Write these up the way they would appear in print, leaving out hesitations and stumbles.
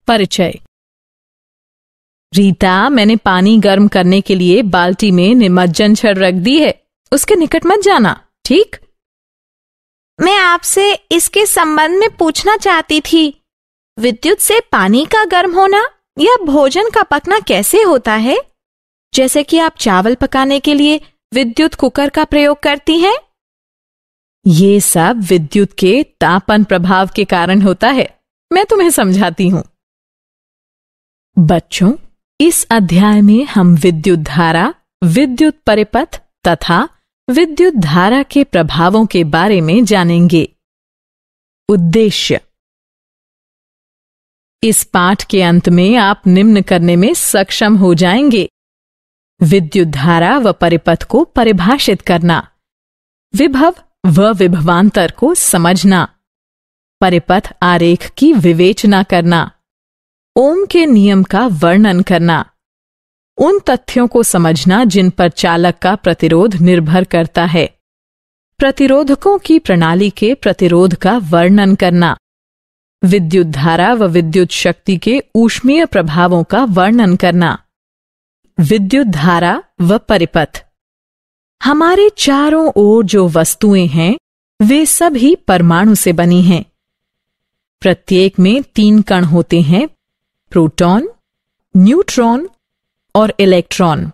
परिचय। रीता, मैंने पानी गर्म करने के लिए बाल्टी में निमज्जन छड़ रख दी है, उसके निकट मत जाना, ठीक? मैं आपसे इसके संबंध में पूछना चाहती थी, विद्युत से पानी का गर्म होना या भोजन का पकना कैसे होता है? जैसे कि आप चावल पकाने के लिए विद्युत कुकर का प्रयोग करती हैं। ये सब विद्युत के तापन प्रभाव के कारण होता है। मैं तुम्हें समझाती हूं। बच्चों, इस अध्याय में हम विद्युत धारा, विद्युत परिपथ तथा विद्युत धारा के प्रभावों के बारे में जानेंगे। उद्देश्य। इस पाठ के अंत में आप निम्न करने में सक्षम हो जाएंगे: विद्युत धारा व परिपथ को परिभाषित करना, विभव व विभवांतर को समझना, परिपथ आरेख की विवेचना करना, ओम के नियम का वर्णन करना, उन तथ्यों को समझना जिन पर चालक का प्रतिरोध निर्भर करता है, प्रतिरोधकों की प्रणाली के प्रतिरोध का वर्णन करना, विद्युत धारा व विद्युत शक्ति के ऊष्मीय प्रभावों का वर्णन करना। विद्युत धारा व परिपथ। हमारे चारों ओर जो वस्तुएं हैं वे सभी परमाणु से बनी हैं। प्रत्येक में 3 कण होते हैं: प्रोटॉन, न्यूट्रॉन और इलेक्ट्रॉन।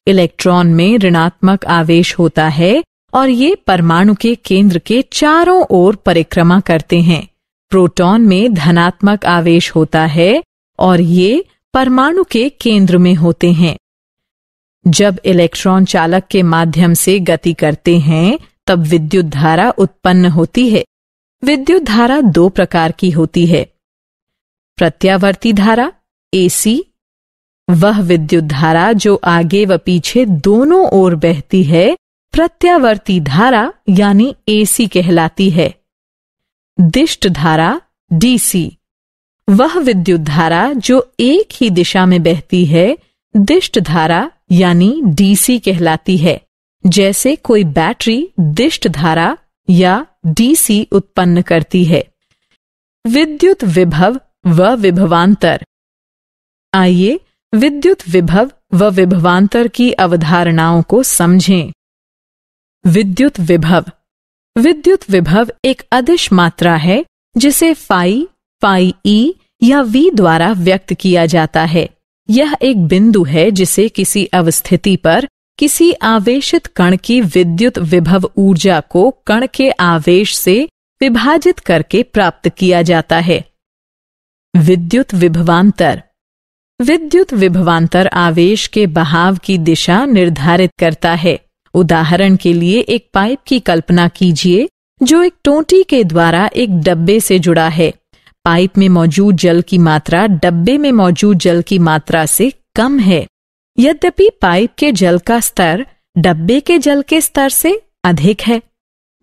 इलेक्ट्रॉन में ऋणात्मक आवेश होता है और ये परमाणु के केंद्र के चारों ओर परिक्रमा करते हैं। प्रोटॉन में धनात्मक आवेश होता है और ये परमाणु के केंद्र में होते हैं। जब इलेक्ट्रॉन चालक के माध्यम से गति करते हैं तब विद्युत धारा उत्पन्न होती है। विद्युत धारा 2 प्रकार की होती है: प्रत्यावर्ती धारा AC, वह विद्युत धारा जो आगे व पीछे दोनों ओर बहती है प्रत्यावर्ती धारा यानी AC कहलाती है। दिष्ट धारा DC, वह विद्युत धारा जो एक ही दिशा में बहती है दिष्ट धारा यानी DC कहलाती है। जैसे कोई बैटरी दिष्ट धारा या DC उत्पन्न करती है। विद्युत विभव व विभवांतर। आइए विद्युत विभव व विभवांतर की अवधारणाओं को समझें। विद्युत विभव। विद्युत विभव एक अदिश मात्रा है जिसे फाई E या V द्वारा व्यक्त किया जाता है। यह एक बिंदु है जिसे किसी अवस्थिति पर किसी आवेशित कण की विद्युत विभव ऊर्जा को कण के आवेश से विभाजित करके प्राप्त किया जाता है। विद्युत विभवांतर। विद्युत विभवांतर आवेश के बहाव की दिशा निर्धारित करता है। उदाहरण के लिए एक पाइप की कल्पना कीजिए जो एक टोंटी के द्वारा एक डब्बे से जुड़ा है। पाइप में मौजूद जल की मात्रा डब्बे में मौजूद जल की मात्रा से कम है। यद्यपि पाइप के जल का स्तर डब्बे के जल के स्तर से अधिक है।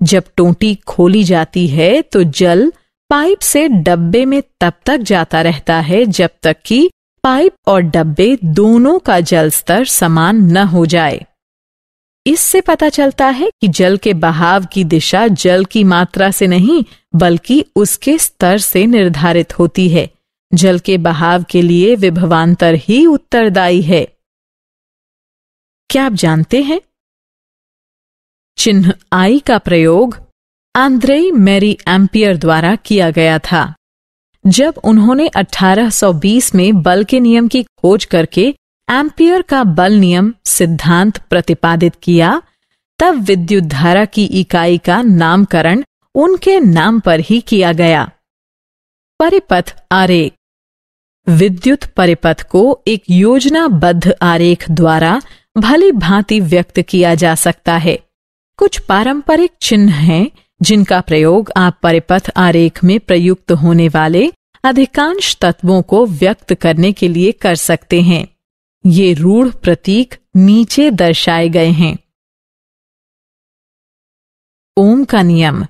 जब टोंटी खोली जाती है तो जल पाइप से डब्बे में तब तक जाता रहता है जब तक कि पाइप और डब्बे दोनों का जल स्तर समान न हो जाए। इससे पता चलता है कि जल के बहाव की दिशा जल की मात्रा से नहीं बल्कि उसके स्तर से निर्धारित होती है। जल के बहाव के लिए विभवांतर ही उत्तरदायी है। क्या आप जानते हैं? चिन्ह I का प्रयोग आंद्रे मैरी एम्पियर द्वारा किया गया था। जब उन्होंने 1820 में बल के नियम की खोज करके एम्पियर का बल नियम सिद्धांत प्रतिपादित किया, तब विद्युत धारा की इकाई का नामकरण उनके नाम पर ही किया गया। परिपथ आरेख। विद्युत परिपथ को एक योजनाबद्ध आरेख द्वारा भली भांति व्यक्त किया जा सकता है। कुछ पारंपरिक चिन्ह हैं जिनका प्रयोग आप परिपथ आरेख में प्रयुक्त होने वाले अधिकांश तत्वों को व्यक्त करने के लिए कर सकते हैं। ये रूढ़ प्रतीक नीचे दर्शाए गए हैं। ओम का नियम।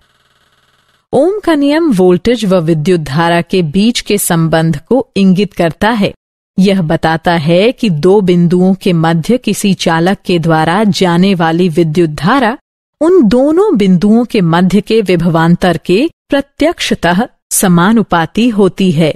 ओम का नियम वोल्टेज व विद्युत धारा के बीच के संबंध को इंगित करता है। यह बताता है कि 2 बिंदुओं के मध्य किसी चालक के द्वारा जाने वाली विद्युत धारा उन दोनों बिंदुओं के मध्य के विभवांतर के प्रत्यक्षतः समानुपाती होती है।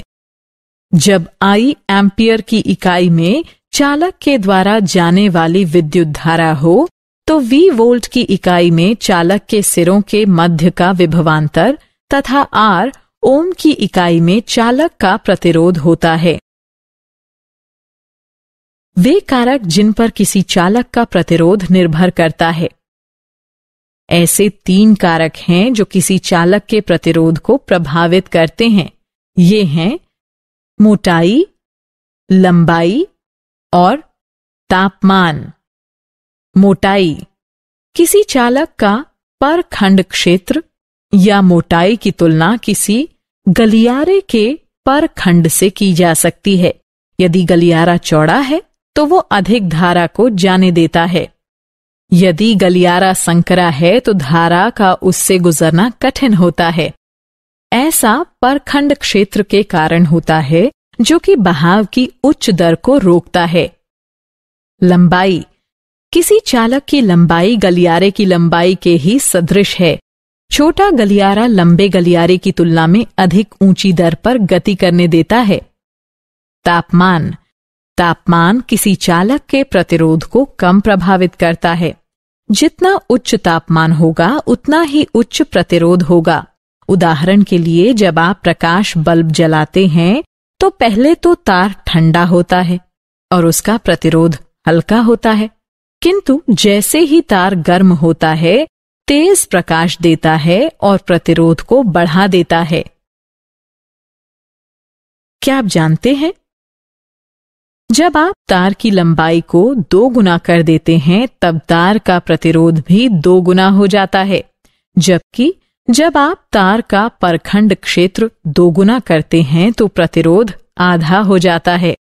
जब I एम्पियर की इकाई में चालक के द्वारा जाने वाली विद्युत धारा हो तो V वोल्ट की इकाई में चालक के सिरों के मध्य का विभवांतर तथा R ओम की इकाई में चालक का प्रतिरोध होता है। वे कारक जिन पर किसी चालक का प्रतिरोध निर्भर करता है। ऐसे 3 कारक हैं जो किसी चालक के प्रतिरोध को प्रभावित करते हैं। ये हैं मोटाई, लंबाई और तापमान। मोटाई किसी चालक का पर खंड क्षेत्र या मोटाई की तुलना किसी गलियारे के पर खंड से की जा सकती है। यदि गलियारा चौड़ा है तो वो अधिक धारा को जाने देता है। यदि गलियारा संकरा है तो धारा का उससे गुजरना कठिन होता है। ऐसा परखंड क्षेत्र के कारण होता है जो कि बहाव की उच्च दर को रोकता है। लंबाई किसी चालक की लंबाई गलियारे की लंबाई के ही सदृश है। छोटा गलियारा लंबे गलियारे की तुलना में अधिक ऊंची दर पर गति करने देता है। तापमान तापमान किसी चालक के प्रतिरोध को कम प्रभावित करता है। जितना उच्च तापमान होगा उतना ही उच्च प्रतिरोध होगा। उदाहरण के लिए जब आप प्रकाश बल्ब जलाते हैं तो पहले तो तार ठंडा होता है और उसका प्रतिरोध हल्का होता है, किंतु जैसे ही तार गर्म होता है तेज प्रकाश देता है और प्रतिरोध को बढ़ा देता है। क्या आप जानते हैं, जब आप तार की लंबाई को 2 गुना कर देते हैं तब तार का प्रतिरोध भी 2 गुना हो जाता है, जबकि जब आप तार का परखंड क्षेत्र 2 गुना करते हैं तो प्रतिरोध आधा हो जाता है।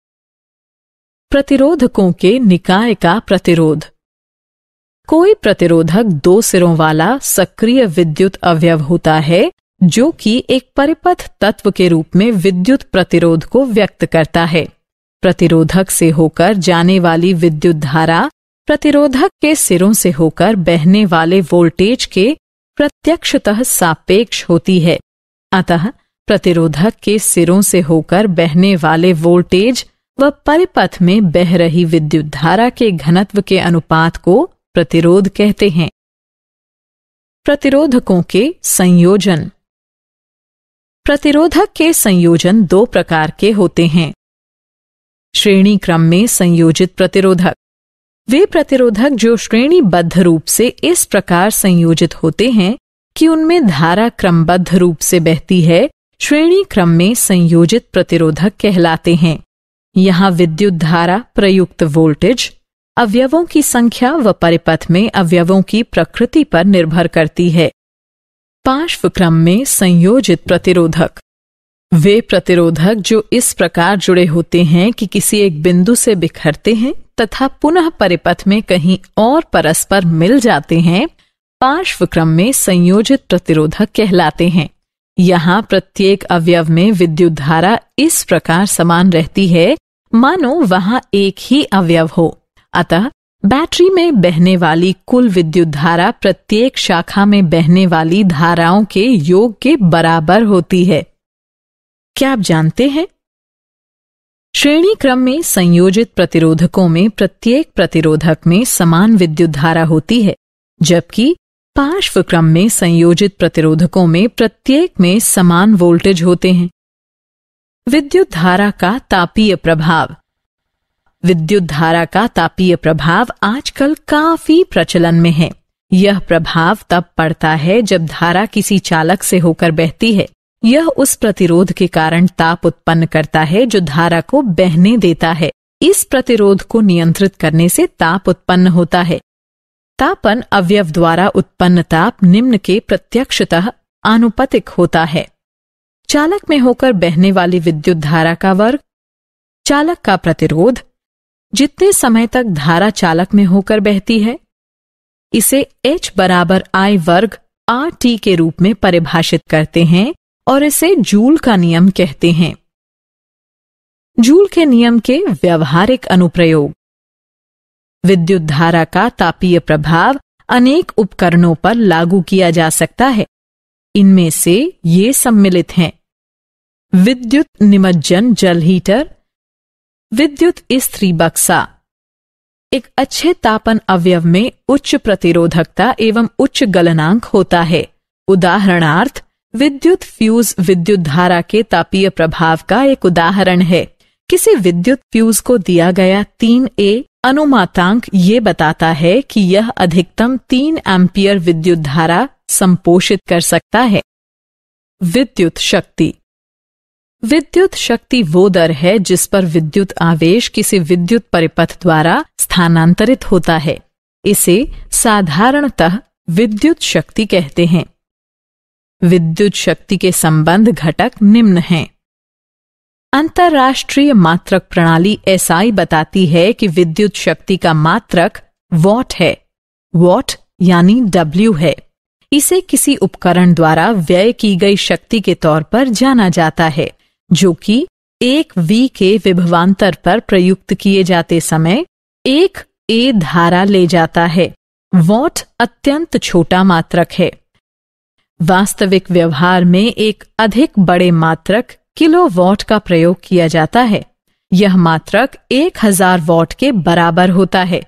प्रतिरोधकों के निकाय का प्रतिरोध। कोई प्रतिरोधक 2 सिरों वाला सक्रिय विद्युत अवयव होता है जो कि एक परिपथ तत्व के रूप में विद्युत प्रतिरोध को व्यक्त करता है। प्रतिरोधक से होकर जाने वाली विद्युत धारा प्रतिरोधक के सिरों से होकर बहने वाले वोल्टेज के प्रत्यक्षतः सापेक्ष होती है। अतः प्रतिरोधक के सिरों से होकर बहने वाले वोल्टेज व परिपथ में बह रही विद्युत धारा के घनत्व के अनुपात को प्रतिरोध कहते हैं। प्रतिरोधकों के संयोजन। प्रतिरोधक के संयोजन 2 प्रकार के होते हैं। श्रेणी क्रम में संयोजित प्रतिरोधक। वे प्रतिरोधक जो श्रेणीबद्ध रूप से इस प्रकार संयोजित होते हैं कि उनमें धारा क्रमबद्ध रूप से बहती है, श्रेणी क्रम में संयोजित प्रतिरोधक कहलाते हैं। यहाँ विद्युत धारा प्रयुक्त वोल्टेज अवयवों की संख्या व परिपथ में अवयवों की प्रकृति पर निर्भर करती है। पार्श्व क्रम में संयोजित प्रतिरोधक। वे प्रतिरोधक जो इस प्रकार जुड़े होते हैं कि किसी एक बिंदु से बिखरते हैं तथा पुनः परिपथ में कहीं और परस्पर मिल जाते हैं, पार्श्व क्रम में संयोजित प्रतिरोधक कहलाते हैं। यहाँ प्रत्येक अवयव में विद्युत धारा इस प्रकार समान रहती है मानो वहां एक ही अवयव हो। अतः बैटरी में बहने वाली कुल विद्युत धारा प्रत्येक शाखा में बहने वाली धाराओं के योग के बराबर होती है। क्या आप जानते हैं, श्रेणी क्रम में संयोजित प्रतिरोधकों में प्रत्येक प्रतिरोधक में समान विद्युत धारा होती है, जबकि पार्श्व क्रम में संयोजित प्रतिरोधकों में प्रत्येक में समान वोल्टेज होते हैं। विद्युत धारा का तापीय प्रभाव। विद्युत धारा का तापीय प्रभाव आजकल काफी प्रचलन में है। यह प्रभाव तब पड़ता है जब धारा किसी चालक से होकर बहती है। यह उस प्रतिरोध के कारण ताप उत्पन्न करता है जो धारा को बहने देता है। इस प्रतिरोध को नियंत्रित करने से ताप उत्पन्न होता है। तापन अवयव द्वारा उत्पन्न ताप निम्न के प्रत्यक्षतः आनुपातिक होता है। चालक में होकर बहने वाली विद्युत धारा का वर्ग, चालक का प्रतिरोध, जितने समय तक धारा चालक में होकर बहती है, इसे H बराबर I वर्ग RT के रूप में परिभाषित करते हैं और इसे जूल का नियम कहते हैं। जूल के नियम के व्यवहारिक अनुप्रयोग। विद्युत धारा का तापीय प्रभाव अनेक उपकरणों पर लागू किया जा सकता है। इनमें से ये सम्मिलित हैं। विद्युत निमज्जन जल हीटर, विद्युत इस्त्री बक्सा। एक अच्छे तापन अवयव में उच्च प्रतिरोधकता एवं उच्च गलनांक होता है। उदाहरणार्थ, विद्युत फ्यूज विद्युत धारा के तापीय प्रभाव का एक उदाहरण है। किसी विद्युत फ्यूज को दिया गया 3A अनुमातांक ये बताता है कि यह अधिकतम 3 एम्पियर विद्युत धारा संपोषित कर सकता है। विद्युत शक्ति। विद्युत शक्ति वो दर है जिस पर विद्युत आवेश किसी विद्युत परिपथ द्वारा स्थानांतरित होता है। इसे साधारणतः विद्युत शक्ति कहते हैं। विद्युत शक्ति के संबंध घटक निम्न हैं। अंतर्राष्ट्रीय मात्रक प्रणाली SI बताती है कि विद्युत शक्ति का मात्रक वॉट है। वॉट यानी W है। इसे किसी उपकरण द्वारा व्यय की गई शक्ति के तौर पर जाना जाता है, जो कि 1 V के विभवांतर पर प्रयुक्त किए जाते समय 1 A धारा ले जाता है। वॉट अत्यंत छोटा मात्रक है। वास्तविक व्यवहार में एक अधिक बड़े मात्रक किलोवाट का प्रयोग किया जाता है। यह मात्रक 1000 वॉट के बराबर होता है।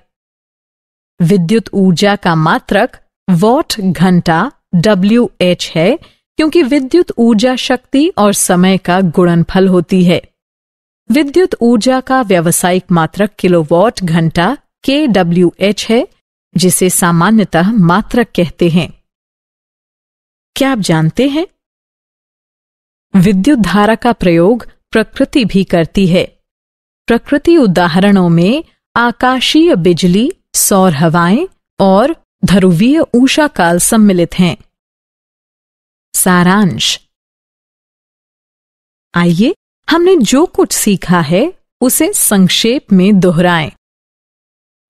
विद्युत ऊर्जा का मात्रक वॉट घंटा WH है, क्योंकि विद्युत ऊर्जा शक्ति और समय का गुणनफल होती है। विद्युत ऊर्जा का व्यावसायिक मात्रक किलोवाट घंटा kWh है, जिसे सामान्यतः मात्रक कहते हैं। क्या आप जानते हैं, विद्युत धारा का प्रयोग प्रकृति भी करती है। प्रकृति उदाहरणों में आकाशीय बिजली, सौर हवाएं और ध्रुवीय ऊष्माकाल सम्मिलित हैं। सारांश। आइए हमने जो कुछ सीखा है उसे संक्षेप में दोहराएं।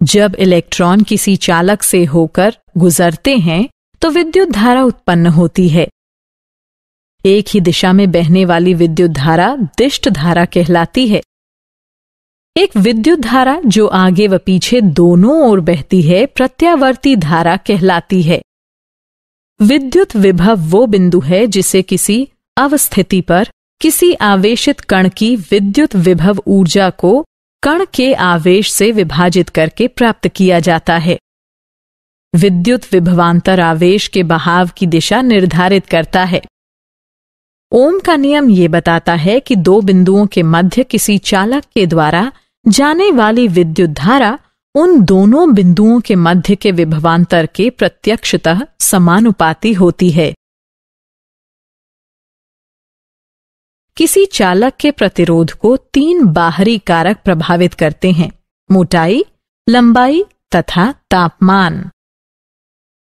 जब इलेक्ट्रॉन किसी चालक से होकर गुजरते हैं तो विद्युत धारा उत्पन्न होती है। एक ही दिशा में बहने वाली विद्युत धारा दिष्ट धारा कहलाती है। एक विद्युत धारा जो आगे व पीछे दोनों ओर बहती है प्रत्यावर्ती धारा कहलाती है। विद्युत विभव वो बिंदु है जिसे किसी अवस्थिति पर किसी आवेशित कण की विद्युत विभव ऊर्जा को कण के आवेश से विभाजित करके प्राप्त किया जाता है। विद्युत विभवांतर आवेश के बहाव की दिशा निर्धारित करता है। ओम का नियम ये बताता है कि दो बिंदुओं के मध्य किसी चालक के द्वारा जाने वाली विद्युत धारा उन दोनों बिंदुओं के मध्य के विभवांतर के प्रत्यक्षतः समानुपाती होती है। किसी चालक के प्रतिरोध को 3 बाहरी कारक प्रभावित करते हैं: मोटाई, लंबाई तथा तापमान।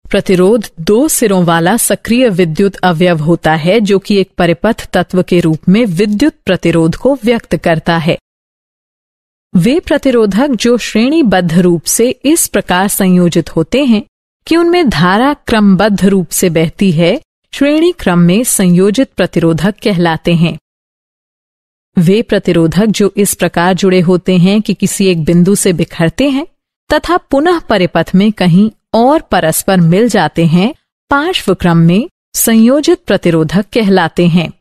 प्रतिरोध 2 सिरों वाला सक्रिय विद्युत अवयव होता है, जो कि एक परिपथ तत्व के रूप में विद्युत प्रतिरोध को व्यक्त करता है। वे प्रतिरोधक जो श्रेणीबद्ध रूप से इस प्रकार संयोजित होते हैं कि उनमें धारा क्रमबद्ध रूप से बहती है, श्रेणी क्रम में संयोजित प्रतिरोधक कहलाते हैं। वे प्रतिरोधक जो इस प्रकार जुड़े होते हैं कि किसी एक बिंदु से बिखरते हैं तथा पुनः परिपथ में कहीं और परस्पर मिल जाते हैं, पार्श्व क्रम में संयोजित प्रतिरोधक कहलाते हैं।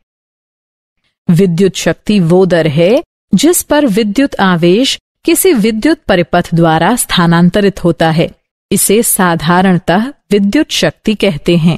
विद्युत शक्ति वो दर है जिस पर विद्युत आवेश किसी विद्युत परिपथ द्वारा स्थानांतरित होता है। इसे साधारणतः विद्युत शक्ति कहते हैं।